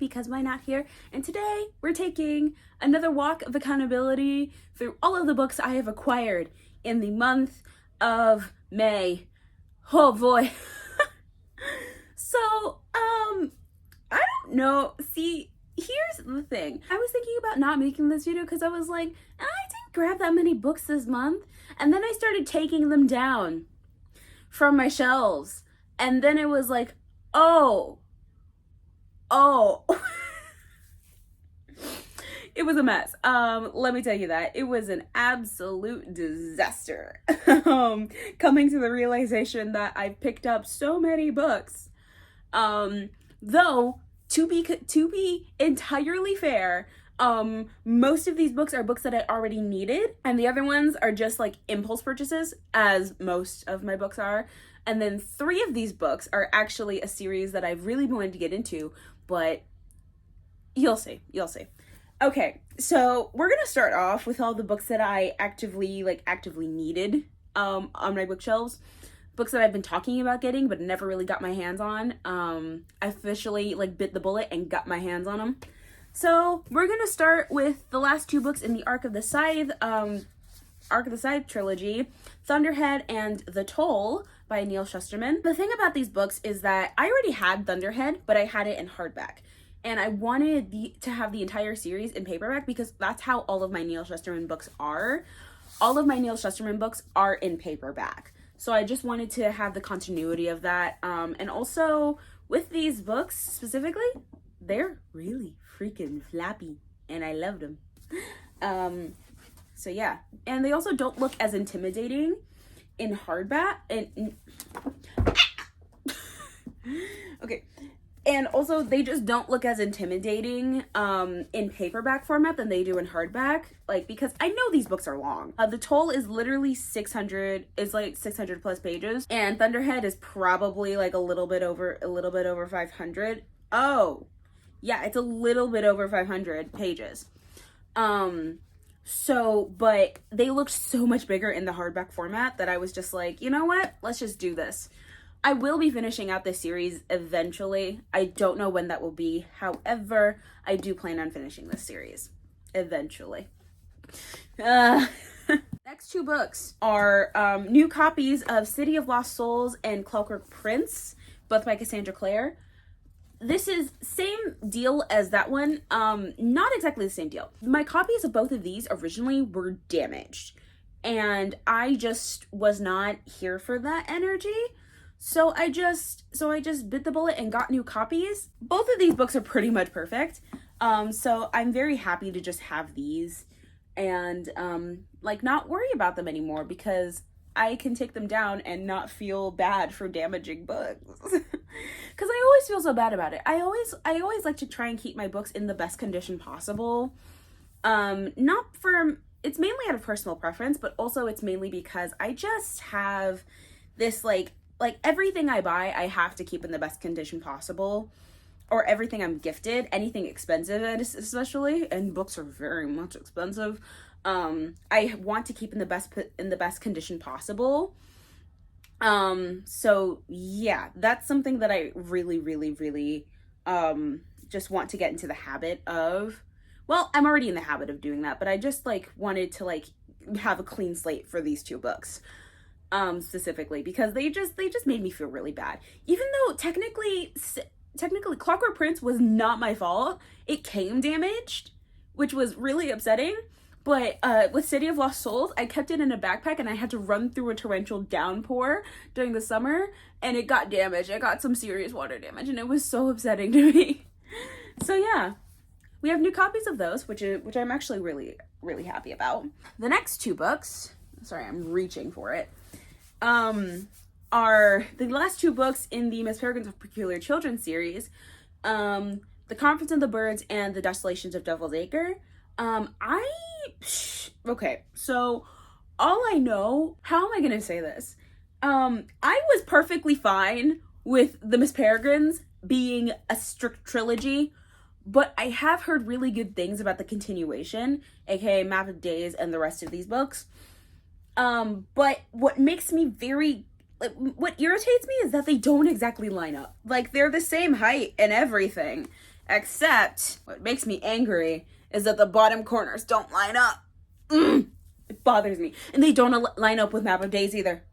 because why not here? And today we're taking another walk of accountability through all of the books I have acquired in the month of May. Oh boy. So, I don't know. See, here's the thing. I was thinking about not making this video because I was like, I didn't grab that many books this month. And then I started taking them down from my shelves. And then it was like, oh. It was a mess. Let me tell you that. It was an absolute disaster. Coming to the realization that I've picked up so many books. Though, to be entirely fair, most of these books are books that I already needed, and the other ones are just like impulse purchases, as most of my books are. And then 3 of these books are actually a series that I've really wanted to get into, but you'll see. Okay, so we're gonna start off with all the books that I actively needed on my bookshelves. Books that I've been talking about getting but never really got my hands on. I officially bit the bullet and got my hands on them. So we're gonna start with the last 2 books in the Arc of the Scythe trilogy, Thunderhead and The Toll by Neal Shusterman. The thing about these books is that I already had Thunderhead, but I had it in hardback. And I wanted to have the entire series in paperback because that's how all of my Neal Shusterman books are. All of my Neal Shusterman books are in paperback. So I just wanted to have the continuity of that. And also, with these books specifically, they're really freaking flappy. And I loved them. So yeah. And they also don't look as intimidating in hardback. Okay. And also, they just don't look as intimidating in paperback format than they do in hardback. Because I know these books are long. The Toll is literally 600 plus pages. And Thunderhead is probably a little bit over 500. Oh, yeah, it's a little bit over 500 pages. But they looked so much bigger in the hardback format that I was just like, you know what? Let's just do this. I will be finishing out this series eventually. I don't know when that will be. However, I do plan on finishing this series eventually. Next 2 books are new copies of City of Lost Souls and Clockwork Prince, both by Cassandra Clare. This is same deal as that one. Not exactly the same deal. My copies of both of these originally were damaged, and I just was not here for that energy. So I just bit the bullet and got new copies. Both of these books are pretty much perfect. So I'm very happy to just have these and not worry about them anymore because I can take them down and not feel bad for damaging books. Cuz I always feel so bad about it. I always like to try and keep my books in the best condition possible. It's mainly out of personal preference, but also it's mainly because I just have this everything I buy, I have to keep in the best condition possible, or everything I'm gifted, anything expensive especially, and books are very much expensive. I want to keep in the best condition possible. So yeah, that's something that I really just want to get into the habit of. Well, I'm already in the habit of doing that, but I just wanted to have a clean slate for these 2 books. Specifically because they just made me feel really bad, even though technically Clockwork Prince was not my fault. It came damaged, which was really upsetting. But with City of Lost Souls, I kept it in a backpack and I had to run through a torrential downpour during the summer and it got damaged. I got some serious water damage and it was so upsetting to me. So yeah, we have new copies of those, which I'm actually really happy about. The next 2 books, sorry, I'm reaching for it, are the last 2 books in the Miss Peregrines of Peculiar Children series, The Conference of the Birds and The Desolations of Devil's Acre. Okay, so all I know, how am I gonna say this? I was perfectly fine with the Miss Peregrines being a strict trilogy, but I have heard really good things about the continuation, aka Map of Days and the rest of these books. But what makes me what irritates me is that they don't exactly line up. They're the same height and everything. Except what makes me angry is that the bottom corners don't line up. It bothers me. And they don't line up with Map of Days either.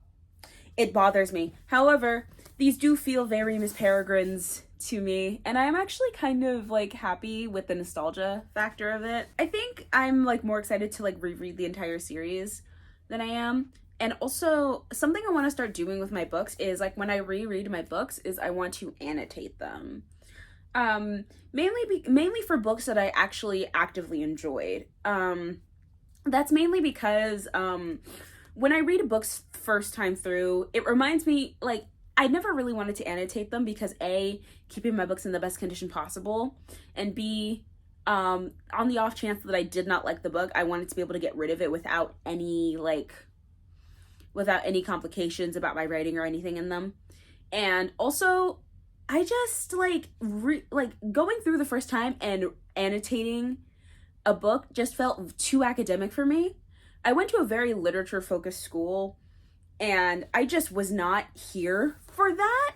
It bothers me. However, these do feel very Miss Peregrine's to me, and I'm actually kind of like happy with the nostalgia factor of it. I think I'm like more excited to like reread the entire series than I am. And also something I want to start doing with my books is like when I reread my books is I want to annotate them. Mainly for books that I actually actively enjoyed. That's mainly because when I read a book's first time through, it reminds me, like, I never really wanted to annotate them because A, keeping my books in the best condition possible, and B, on the off chance that I did not like the book, I wanted to be able to get rid of it without any complications about my writing or anything in them. And also, I just like going through the first time and annotating a book just felt too academic for me. I went to a very literature focused school and I just was not here for that.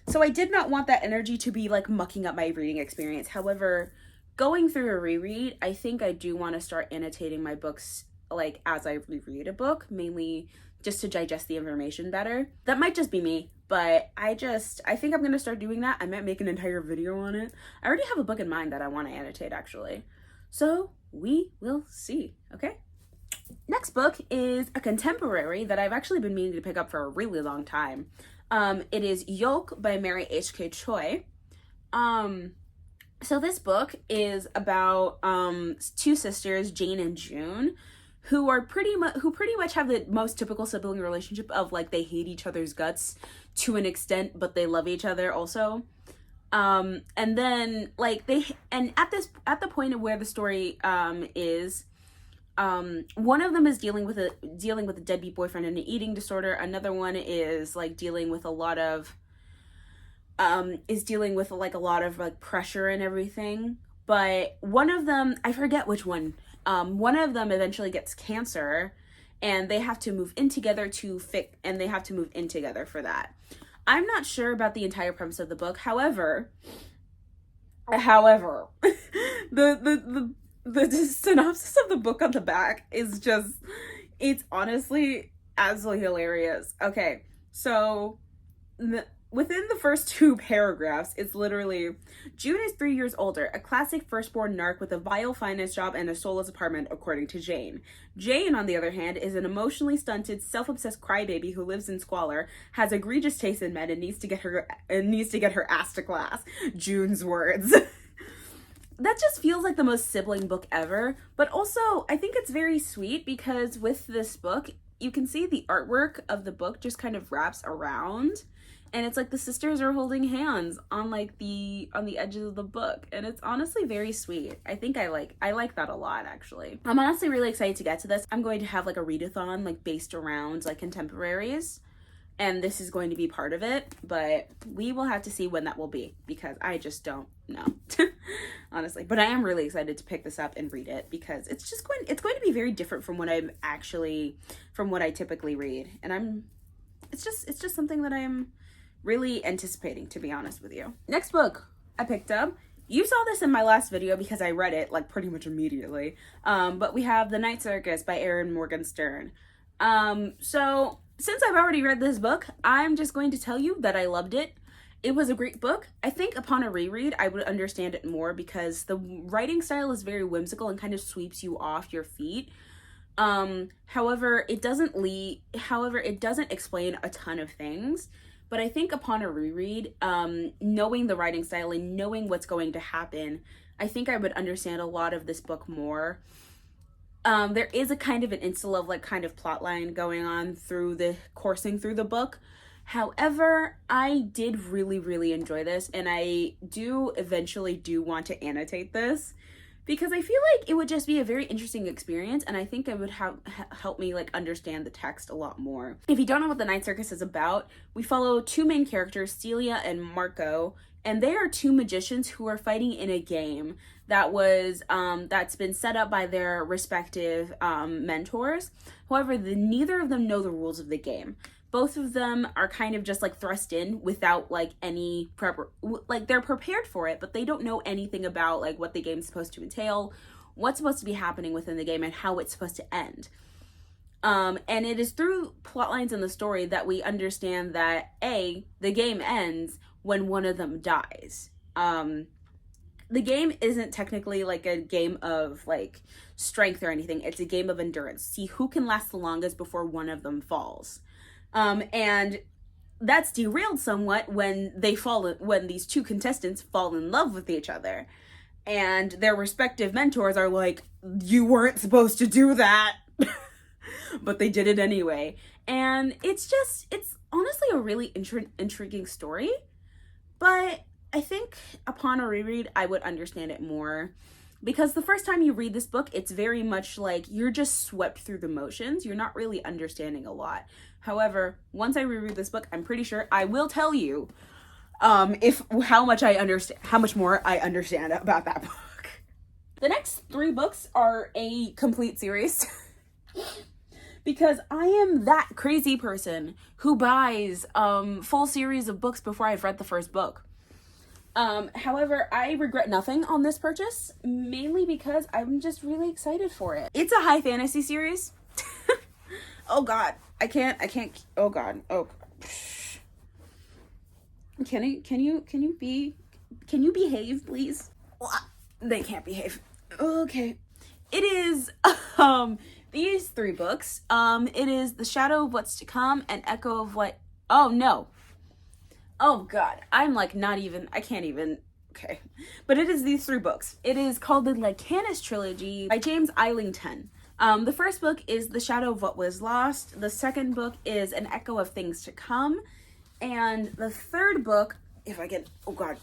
So I did not want that energy to be like mucking up my reading experience. However, going through a reread, I think I do want to start annotating my books like as I reread a book, mainly just to digest the information better. That might just be me, but I think I'm going to start doing that. I might make an entire video on it. I already have a book in mind that I want to annotate actually. So we will see, okay? Next book is a contemporary that I've actually been meaning to pick up for a really long time. It is Yolk by Mary H.K. Choi. So this book is about two sisters, Jane and June, who pretty much have the most typical sibling relationship of like they hate each other's guts to an extent, but they love each other also. And then like at the point of where the story is, one of them is dealing with a deadbeat boyfriend and an eating disorder. Another one is like dealing with a lot of like pressure and everything. But one of them, I forget which one. One of them eventually gets cancer, and they have to move in together for that. I'm not sure about the entire premise of the book. However, the synopsis of the book on the back is just, it's honestly absolutely hilarious. Okay, so within the first two paragraphs, it's literally, June is 3 years older, a classic firstborn narc with a vile finance job and a soulless apartment, according to Jane. Jane, on the other hand, is an emotionally stunted, self-obsessed crybaby who lives in squalor, has egregious taste in men, and needs to get her ass to class. June's words. That just feels like the most sibling book ever, but also I think it's very sweet because with this book, you can see the artwork of the book just kind of wraps around, and it's like the sisters are holding hands on the edges of the book, and it's honestly very sweet. I think I like that a lot actually. I'm honestly really excited to get to this. I'm going to have like a readathon like based around like contemporaries, and this is going to be part of it, but we will have to see when that will be because I just don't know. Honestly, but I am really excited to pick this up and read it because it's going to be very different from what I typically read, and it's just something that I'm really anticipating, to be honest with you. Next book I picked up, you saw this in my last video because I read it like pretty much immediately, but we have The Night Circus by Erin Morgenstern. So since I've already read this book, I'm just going to tell you that I loved it. It was a great book. I think upon a reread, I would understand it more because the writing style is very whimsical and kind of sweeps you off your feet. However, it doesn't explain a ton of things. But I think upon a reread, knowing the writing style and knowing what's going to happen, I think I would understand a lot of this book more. There is a kind of an insta-love like kind of plot line going on coursing through the book. However, I did really, really enjoy this, and I eventually want to annotate this because I feel like it would just be a very interesting experience, and I think it would help me like understand the text a lot more. If you don't know what The Night Circus is about, we follow two main characters, Celia and Marco, and they are two magicians who are fighting in a game that's been set up by their respective mentors. However, neither of them know the rules of the game. both of them are kind of just like thrust in without like any like they're prepared for it, but they don't know anything about like what the game's supposed to entail, what's supposed to be happening within the game, and how it's supposed to end. And it is through plot lines in the story that we understand that the game ends when one of them dies. The game isn't technically like a game of like strength or anything. It's a game of endurance. See who can last the longest before one of them falls. And that's derailed somewhat when when these two contestants fall in love with each other. And their respective mentors are like, you weren't supposed to do that. But they did it anyway. And it's honestly a really intriguing story. But I think upon a reread, I would understand it more. Because the first time you read this book, it's very much like you're just swept through the motions. You're not really understanding a lot. However, once I reread this book, I'm pretty sure I will tell you how much more I understand about that book. The next 3 books are a complete series. Because I am that crazy person who buys full series of books before I've read the first book. However, I regret nothing on this purchase, mainly because I'm just really excited for it. It's a high fantasy series. Oh god, I can't, oh god, oh god. Can you behave, please? They can't behave. Okay. It is, these 3 books. It is The Shadow of What's to Come and Echo of What, oh no. Oh god, I'm like I can't even, okay. But it is these 3 books. It is called the Lycanis Trilogy by James Islington. The first book is The Shadow of What Was Lost. The second book is An Echo of Things to Come. And the third book, oh god.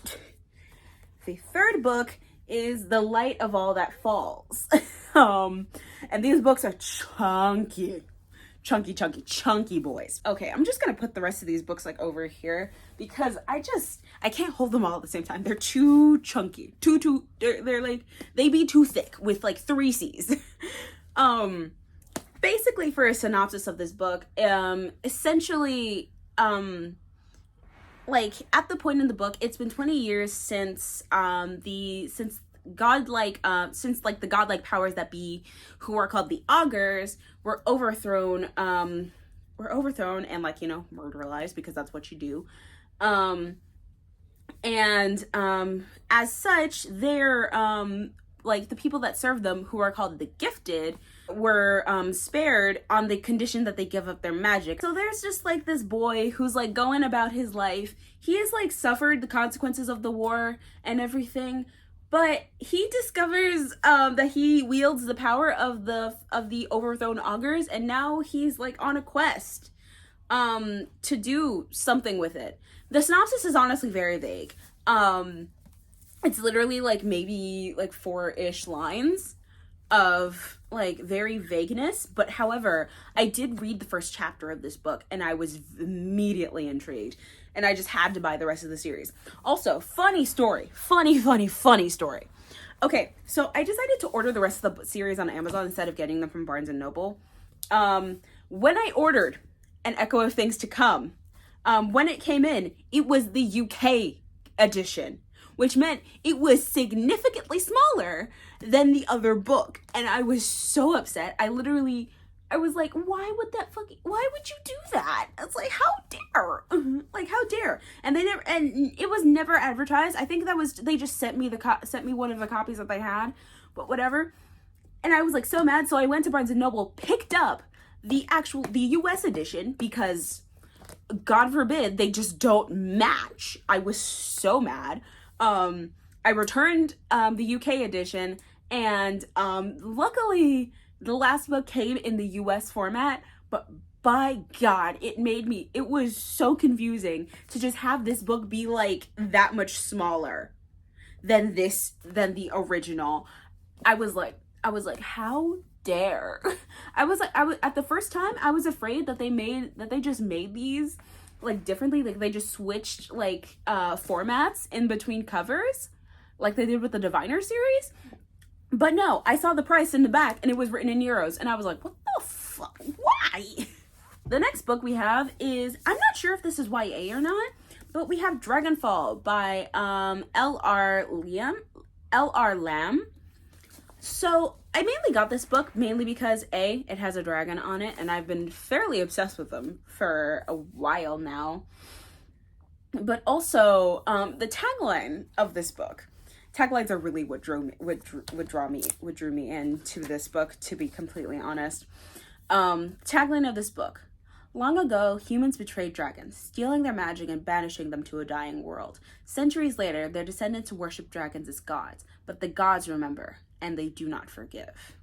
The third book is The Light of All That Falls. And these books are chunky boys. Okay, I'm just gonna put the rest of these books like over here because I can't hold them all at the same time. They're too chunky, they're like, they be too thick with like 3 C's. Basically, for a synopsis of this book, essentially, like at the point in the book, it's been 20 years since the godlike powers that be, who are called the augurs, were overthrown and like, murderalized, because that's what you do. As such, they're like the people that serve them, who are called the gifted, were spared on the condition that they give up their magic. So there's just like this boy who's like going about his life. He has like suffered the consequences of the war and everything, but he discovers that he wields the power of the overthrown augurs, and now he's like on a quest to do something with it. The synopsis is honestly very vague. It's literally like maybe like 4-ish lines of like very vagueness, but however, I did read the first chapter of this book and I was immediately intrigued, and I just had to buy the rest of the series. Also, funny story. Okay, so I decided to order the rest of the series on Amazon instead of getting them from Barnes & Noble. When I ordered An Echo of Things to Come, when it came in, it was the UK edition, which meant it was significantly smaller than the other book. And I was so upset. I was like, why would you do that? It's like, how dare? Like, how dare? And it was never advertised. I think they just sent me one of the copies that they had, but whatever. And I was like so mad. So I went to Barnes & Noble, picked up the US edition, because God forbid they just don't match. I was so mad. I returned the UK edition, and luckily the last book came in the US format, but by God, it was so confusing to just have this book be like that much smaller than the original. I was like, how dare? I was at the first time, I was afraid that they just made these like differently, like they just switched like formats in between covers like they did with the Diviner series. But no, I saw the price in the back and it was written in euros, and I was like, what the fuck? Why? the next book we have is, I'm not sure if this is YA or not, but we have Dragonfall by L.R. Lamb. So I mainly got this book mainly because A, it has a dragon on it, and I've been fairly obsessed with them for a while now. But also, the tagline of this book. Taglines are really what drew me into this book, to be completely honest. Tagline of this book. Long ago, humans betrayed dragons, stealing their magic and banishing them to a dying world. Centuries later, their descendants worship dragons as gods, but the gods remember, and they do not forgive.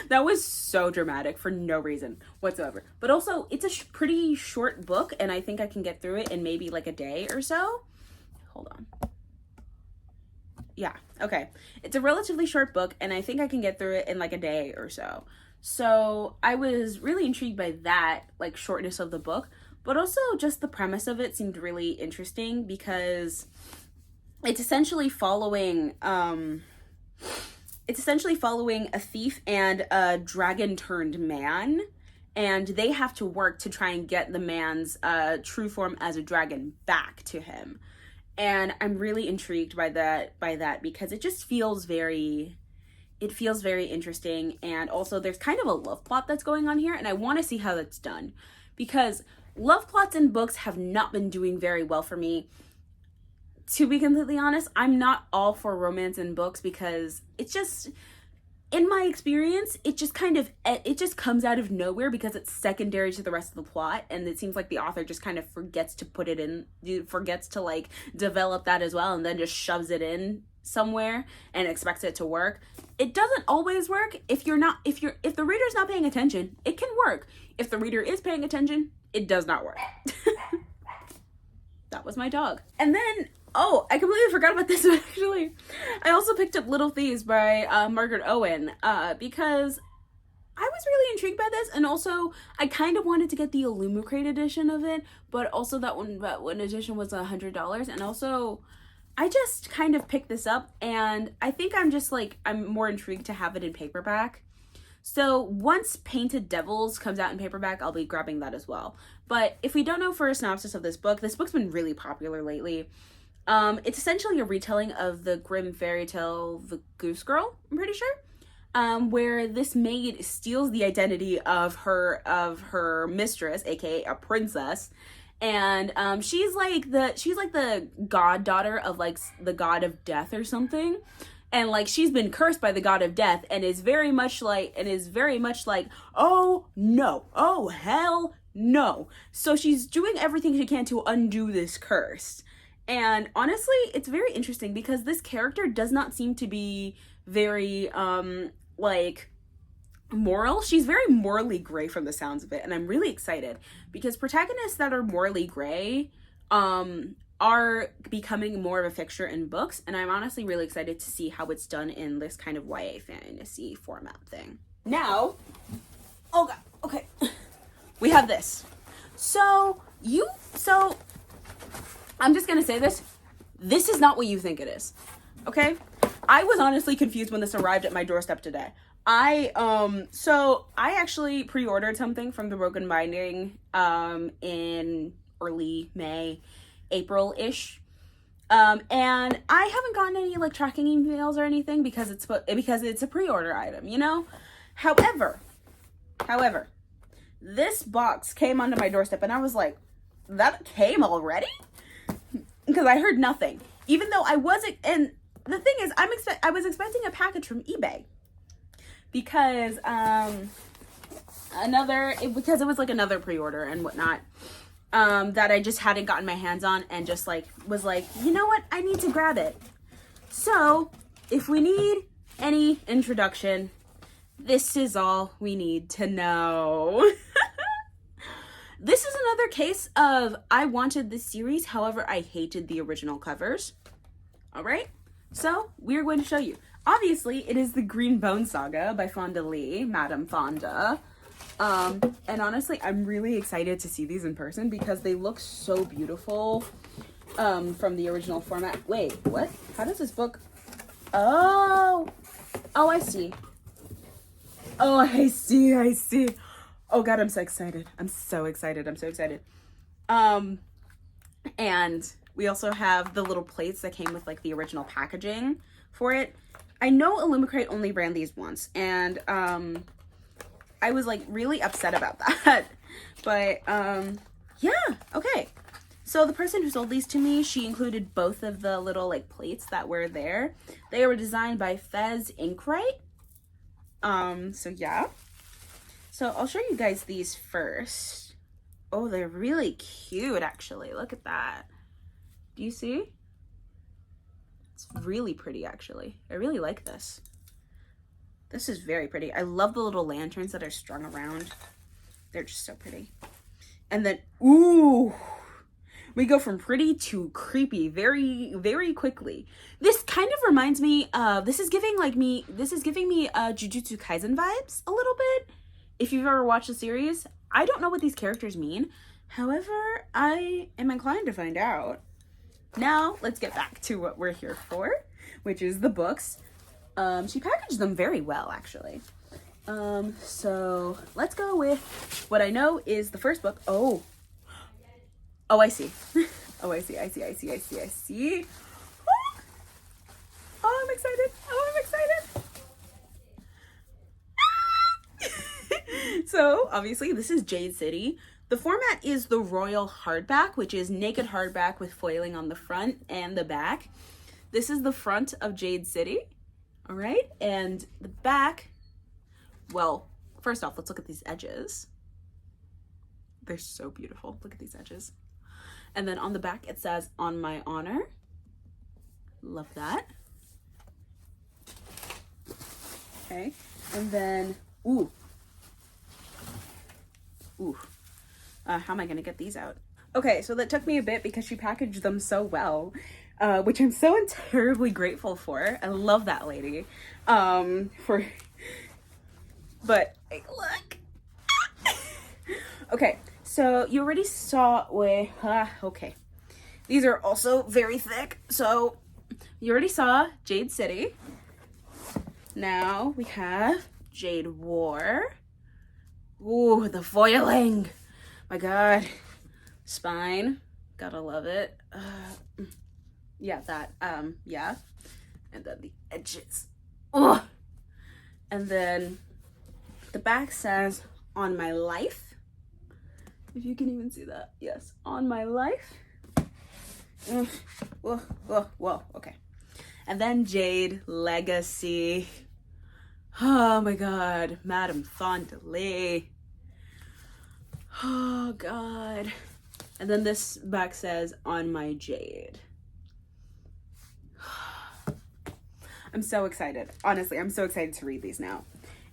That was so dramatic for no reason whatsoever. But also, it's a pretty short book, and I think I can get through it in maybe like a day or so. Hold on. Yeah, okay. It's a relatively short book, and I think I can get through it in like a day or so. So I was really intrigued by that, like, shortness of the book, but also just the premise of it seemed really interesting because it's essentially following a thief and a dragon-turned man, and they have to work to try and get the man's true form as a dragon back to him. And I'm really intrigued by that because it just feels very interesting. And also there's kind of a love plot that's going on here, and I want to see how that's done, because love plots in books have not been doing very well for me. To be completely honest, I'm not all for romance in books because it's just, in my experience, it just comes out of nowhere because it's secondary to the rest of the plot, and it seems like the author just kind of forgets to like develop that as well, and then just shoves it in somewhere and expects it to work. It doesn't always work. If the reader's not paying attention, it can work. If the reader is paying attention, it does not work. That was my dog. And then, oh, I completely forgot about this actually. I also picked up Little Thieves by Margaret Owen because I was really intrigued by this, and also I kind of wanted to get the Illumicrate edition of it, but also that one edition was $100, and also I just kind of picked this up, and I think I'm more intrigued to have it in paperback. So once Painted Devils comes out in paperback, I'll be grabbing that as well. But if we don't know for a synopsis of this book's been really popular lately. It's essentially a retelling of the Grimm fairy tale, The Goose Girl, I'm pretty sure. Where this maid steals the identity of her mistress, aka a princess, and she's like the goddaughter of like the god of death or something, and like she's been cursed by the god of death, and is very much like oh no, oh hell no. So she's doing everything she can to undo this curse. And honestly, it's very interesting because this character does not seem to be very like moral. She's very morally gray from the sounds of it, and I'm really excited because protagonists that are morally gray are becoming more of a fixture in books, and I'm honestly really excited to see how it's done in this kind of YA fantasy format thing. Now, oh god, okay, we have this. So I'm just gonna say this is not what you think it is, okay? I was honestly confused when this arrived at my doorstep today. I actually pre-ordered something from The Broken Binding in early May, April-ish. And I haven't gotten any like tracking emails or anything because it's a pre-order item, you know? However, this box came onto my doorstep and I was like, that came already? Because I heard nothing. Even though I wasn't, and the thing is, I was expecting a package from eBay. Because because it was like another pre-order and whatnot that I just hadn't gotten my hands on, and just like was like, you know what, I need to grab it. So if we need any introduction, this is all we need to know. This is another case of I wanted this series, however I hated the original covers. Alright, so we're going to show you. Obviously, it is the Green Bone Saga by Fonda Lee, Madame Fonda. And honestly, I'm really excited to see these in person because they look so beautiful from the original format. Wait, what? How does this book... Oh, I see. Oh, I see. Oh God, I'm so excited. I'm so excited. I'm so excited. And we also have the little plates that came with like the original packaging for it. I know Illumicrate only ran these once, and I was like really upset about that. But yeah, okay. So the person who sold these to me, she included both of the little like plates that were there. They were designed by Fez Inkwright. So yeah. So I'll show you guys these first. Oh, they're really cute actually. Look at that. Do you see? It's really pretty actually. I really like this. This is very pretty. I love the little lanterns that are strung around. They're just so pretty. And then, ooh, we go from pretty to creepy very, very quickly. This kind of reminds me of, this is giving me Jujutsu Kaisen vibes a little bit. If you've ever watched the series, I don't know what these characters mean. However, I am inclined to find out. Now, let's get back to what we're here for, which is the books. She packaged them very well, actually. So let's go with what I know is the first book. Oh, I see. Oh, I see. Oh, I'm excited. So obviously this is Jade City. The format is the royal hardback, which is naked hardback with foiling on the front and the back. This is the front of Jade City. All right. And the back, well, first off, let's look at these edges. They're so beautiful. Look at these edges. And then on the back, it says, "On my honor." Love that. Okay. And then, ooh. How am I going to get these out? Okay, so that took me a bit because she packaged them so well, which I'm so terribly grateful for. I love that lady. But look. Okay, so you already saw, okay. These are also very thick. So you already saw Jade City. Now we have Jade War. Ooh, the foiling. My God. Spine. Gotta love it. Yeah, that. Yeah. And then the edges. Oh. And then the back says, "On my life." If you can even see that. Yes. "On my life." Whoa. Okay. And then Jade Legacy. Oh my God. Madame Fond du Lac. Oh God. And then this back says, "On my Jade." I'm so excited. Honestly, I'm so excited to read these now.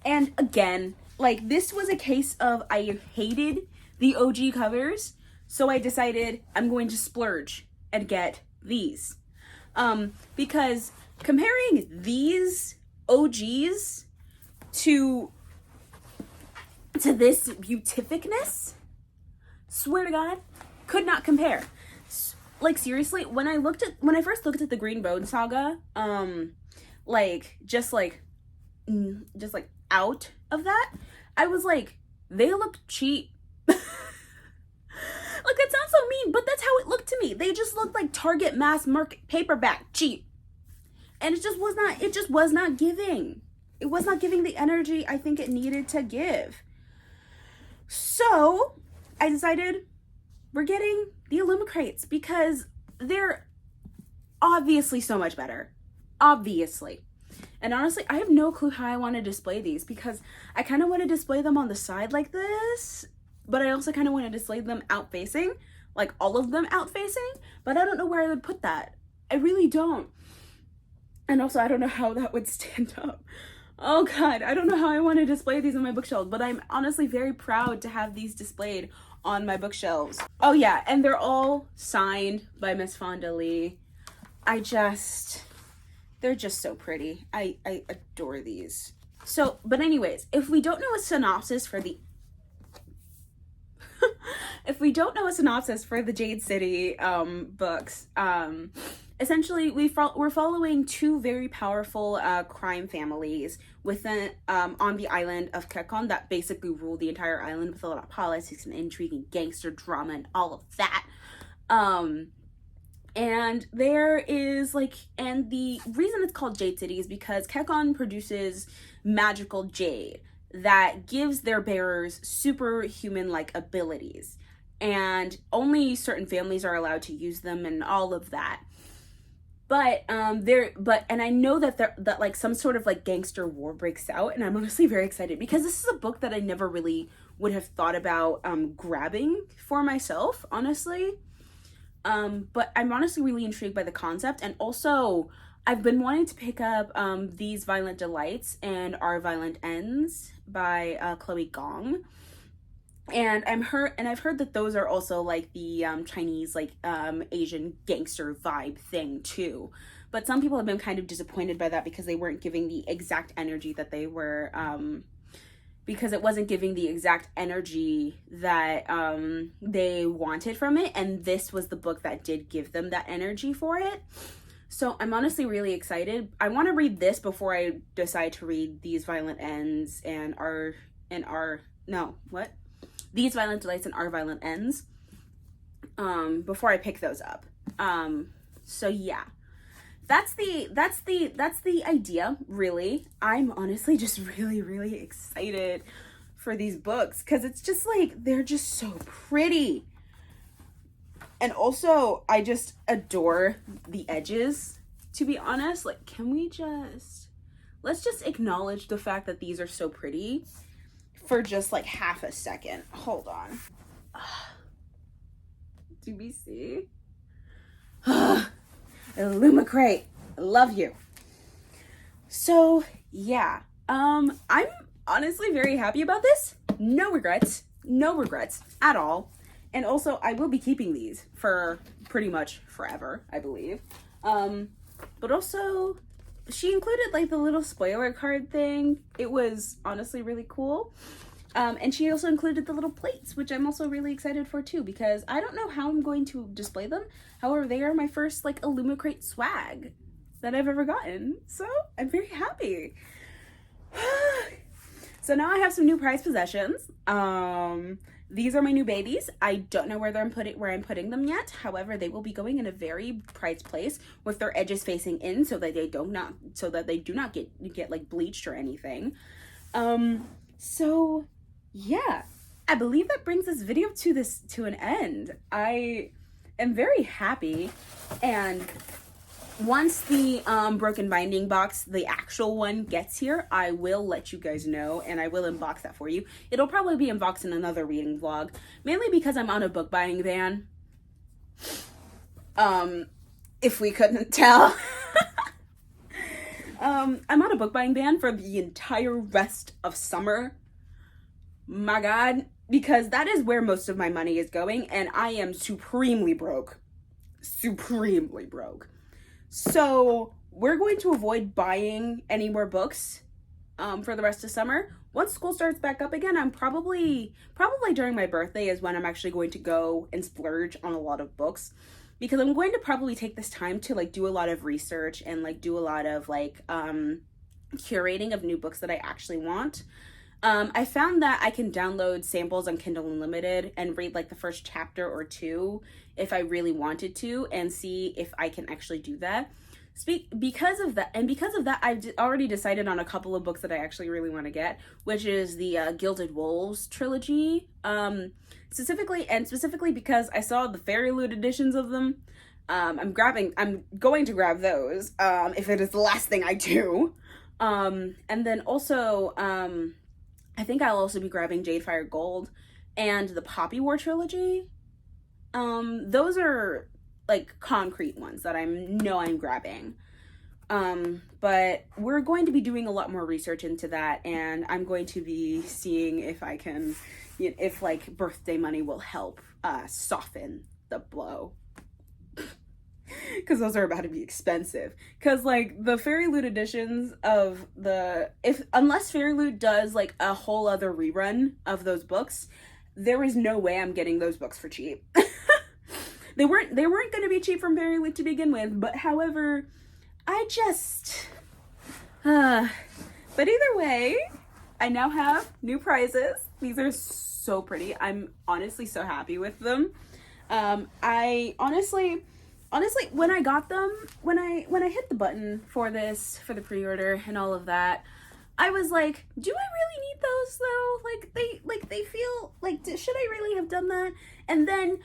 And again, like, this was a case of I hated the OG covers, so I decided I'm going to splurge and get these. Because comparing these OGs to this beautificness, swear to God, could not compare. Like, seriously, when I first looked at the Green Bone Saga, just out of that, I was like, they look cheap. Like, that sounds so mean, but that's how it looked to me. They just looked like Target mass market paperback cheap. And it just was not giving. It was not giving the energy I think it needed to give. So I decided we're getting the Illumicrates because they're obviously so much better. Obviously. And honestly, I have no clue how I want to display these because I kind of want to display them on the side like this, but I also kind of want to display them out facing, like all of them out facing, but I don't know where I would put that. I really don't. And also, I don't know how that would stand up. Oh God, I don't know how I want to display these on my bookshelves, but I'm honestly very proud to have these displayed on my bookshelves. Oh yeah, and they're all signed by Miss Fond du Lac. They're just so pretty. I adore these. So, but anyways, if we don't know a synopsis for the Jade City books, essentially we're following two very powerful crime families within on the island of Kekon that basically rule the entire island with a lot of politics and intrigue and gangster drama and all of that. And there is like, and the reason it's called Jade City is because Kekon produces magical jade that gives their bearers superhuman like abilities, and only certain families are allowed to use them and all of that. But and I know that that like some sort of like gangster war breaks out, and I'm honestly very excited because this is a book that I never really would have thought about grabbing for myself, honestly. But I'm honestly really intrigued by the concept, and also I've been wanting to pick up These Violent Delights and Our Violent Ends by Chloe Gong. And I've heard that those are also like the Chinese like Asian gangster vibe thing too. But some people have been kind of disappointed by that because they weren't giving the exact energy that they were because it wasn't giving the exact energy that they wanted from it, and this was the book that did give them that energy for it. So I'm honestly really excited. I want to read this before I decide to read These Violent Ends and These Violent Delights and Our Violent Ends before I pick those up. So yeah. That's the idea, really. I'm honestly just really, really excited for these books because it's just like, they're just so pretty. And also, I just adore the edges, to be honest. Like, let's just acknowledge the fact that these are so pretty for just like half a second. Hold on. Do we see? Illumicrate, I love you. So yeah, I'm honestly very happy about this. No regrets at all. And also, I will be keeping these for pretty much forever, I believe. But also, she included like the little spoiler card thing. It was honestly really cool. And she also included the little plates, which I'm also really excited for too, because I don't know how I'm going to display them. However, they are my first like Illumicrate swag that I've ever gotten. So I'm very happy. So now I have some new prized possessions. These are my new babies. I don't know where I'm putting them yet. However, they will be going in a very prized place with their edges facing in so that they do not get like bleached or anything. So yeah, I believe that brings this video to an end. I am very happy, and once the broken binding box, the actual one, gets here, I will let you guys know, and I will unbox that for you. It'll probably be unboxed in another reading vlog, mainly because I'm on a book buying ban. If we couldn't tell. I'm on a book buying ban for the entire rest of summer. My God, because that is where most of my money is going, and I am supremely broke. Supremely broke. So we're going to avoid buying any more books for the rest of summer. Once school starts back up again, I'm probably during my birthday is when I'm actually going to go and splurge on a lot of books, because I'm going to probably take this time to like do a lot of research and like do a lot of like curating of new books that I actually want. I found that I can download samples on Kindle Unlimited and read like the first chapter or two if I really wanted to, and see if I can actually do that. Because of that, I've already decided on a couple of books that I actually really want to get, which is the Gilded Wolves trilogy. Specifically because I saw the Fairy Loot editions of them. I'm going to grab those if it is the last thing I do. And then also, I think I'll also be grabbing Jadefire Gold and the Poppy War trilogy. Those are like concrete ones that I'm grabbing. But we're going to be doing a lot more research into that, and I'm going to be seeing if I can, if like birthday money will help soften the blow. Because those are about to be expensive. Because like the Fairy Loot editions of unless Fairy Loot does like a whole other rerun of those books, there is no way I'm getting those books for cheap. They weren't going to be cheap from Fairyloot to begin with, but however, I just but either way, I now have new prizes. These are so pretty. I'm honestly so happy with them. I honestly, when I got them, when I hit the button for the pre-order and all of that, I was like, do I really need those though? Like they feel like, should I really have done that? And then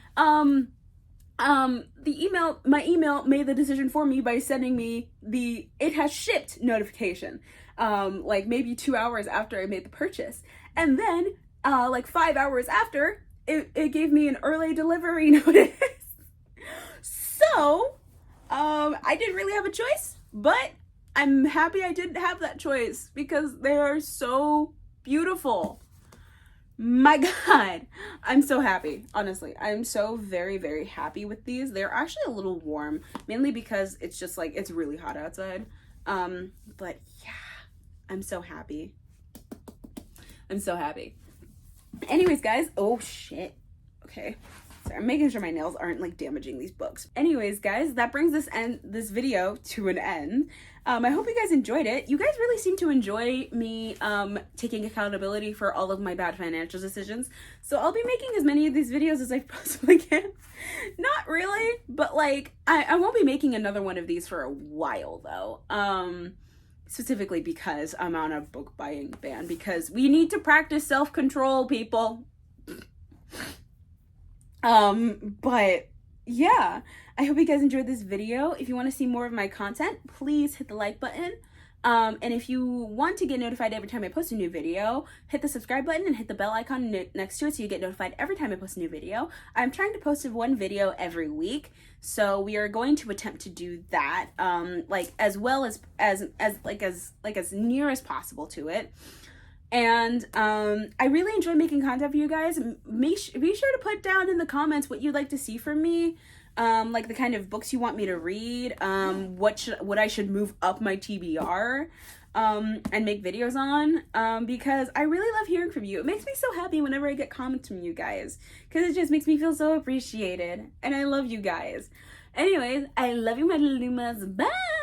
my email made the decision for me by sending me the "it has shipped" notification, like maybe 2 hours after I made the purchase. And then like 5 hours after, it gave me an early delivery notice. So I didn't really have a choice, but I'm happy I didn't have that choice because they are so beautiful. My God, I'm so happy. Honestly, I'm so very, very happy with these. They're actually a little warm, mainly because it's just like, it's really hot outside. But yeah, I'm so happy. I'm so happy. Anyways, guys, oh shit. Okay. Sorry, I'm making sure my nails aren't like damaging these books. Anyways, guys, that brings this video to an end. I hope you guys enjoyed it. You guys really seem to enjoy me taking accountability for all of my bad financial decisions. So I'll be making as many of these videos as I possibly can. Not really, but like I won't be making another one of these for a while though. Specifically because I'm on a book buying ban, because we need to practice self-control, people. But yeah, I hope you guys enjoyed this video. If you want to see more of my content, please hit the like button. And if you want to get notified every time I post a new video, hit the subscribe button and hit the bell icon next to it so you get notified every time I post a new video. I'm trying to post one video every week, so we are going to attempt to do that, like as well as near as possible to it. And I really enjoy making content for you guys. Be sure to put down in the comments what you'd like to see from me, like the kind of books you want me to read, what I should move up my TBR, and make videos on, because I really love hearing from you. It makes me so happy whenever I get comments from you guys, because it just makes me feel so appreciated, and I love you guys. Anyways, I love you, my little Lumas. Bye!